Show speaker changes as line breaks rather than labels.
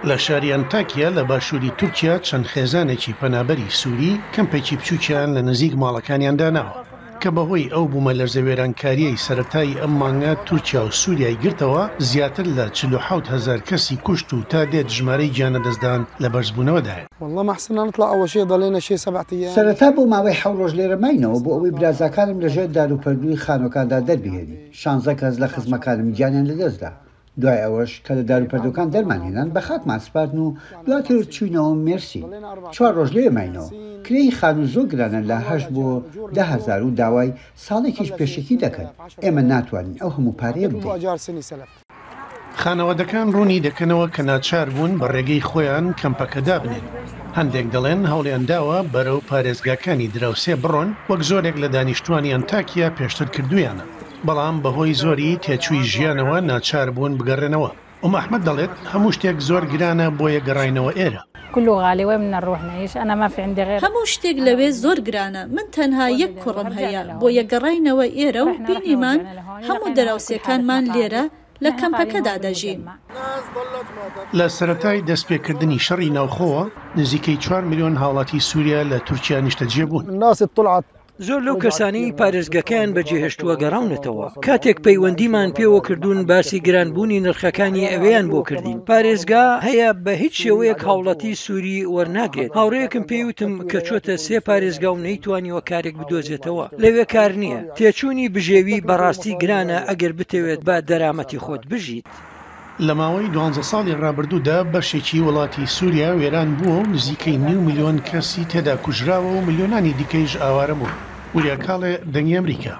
لە شاری ئەنتاکیا لە باشووری تورکیا چەند خێزانێکی پەنابەری سووری کەمپێکی بچووکیان لە نزیک ماڵەکانیان داناوە کە بەهۆی ئەو بوومەلەرزە وێرانکاریەی سەرەتایی ئەم مانگە تورکیا و سووریای گرتەوە زیاتر لە 47,000 کەسی کوشت و تا دێت ژمارەی گیانە دەستدان لە بەرزبوونەوەدایە.
سەرەتا بۆ ماوەی 7 ڕۆژ لێرە ماینەوە بۆ ئەوەی برازاکانم لەژێر داروپەردووی خانۆکاندا دەربهێنی. 16 کەس لە خزمەکانم گیانیان لەدەستدا. دوای ئەوەش کە لە داروپەردەکان دەرمانهێنان بە خاکمان سپاردن و دواتر چوینەوە مێرسی. 4 ڕۆژ لێ ماینەوە. کرێی خان و زۆر گرانە لە 8 بۆ 10,000 و داوای ساڵێکیش پێشێکی دەکەن. ئێمە ناتوانین ئەو هەموو پارەیە بدەین.
خانەوەدەکان ڕوونی دەکەنەوە کە ناچار بوون بە ڕێگەی خۆیان کەمپەکە دابنێن. هەندێک دەڵێن هەوڵیان داوە بەرەو پارێزگاکانی دراوسێ بڕۆن وەک زۆرێک لە دانیشتوانی ئەنتاکیا پێشتر کردویانە. بەڵام بەهۆی زۆری تێچووی ژیانەوە ناچار بوون بگەڕێنەوە. ئەحمەد دەڵێت هەموو شتێک زۆر گرانە بۆ یەگەڕاینەوە ئێرە.
هەموو شتێک لەوێ زۆر گرانە. من تەنها یەک کوڕم هەیە بۆ یەگەڕاینەوە ئێرە و بینیمان هەموو دەراوسێکانمان لێرە لە کەمپەکەدا دەژین.
لە سەرەتای دەستپێکردنی شەڕی ناوخۆوە نزیکەی 4 میلیۆن هاوڵاتی سووریا لە تورکیا نیشتەجێ بوون.
زۆر لەو کەسانی پارێزگەکان بەجێهێشتووە گەڕاونەتەوە. کاتێک پەیوەندیمان پێوە کردوون باسی گرانبوونی نرخەکانی ئەوەیان بۆ کردین. پارێزگا هەیە بە هیچ شێوەیەک هاوڵاتی سووری وەرناگرێت. هاوڕەیەکم پێیوتم کە چۆتە 3 پارێزگا و نەیتوانیوە کارێک بدۆزێتەوە. لەوێ کار نییە. تێچوونی بژێوی بەڕاستی گرانە ئەگەر بتەوێت با دەرامەتی خۆت بژیت.
لە ماوەی 12 ساڵی ڕابردوودا بەشێکی وڵاتی سووریا وێران بووە و نزیکەی 9 میلیۆن کەسی تێدا کوژراوە و میلیۆنانی دیکەیش ئاوارە بوو. وریاکاڵێ دەنگی ئەمریکا.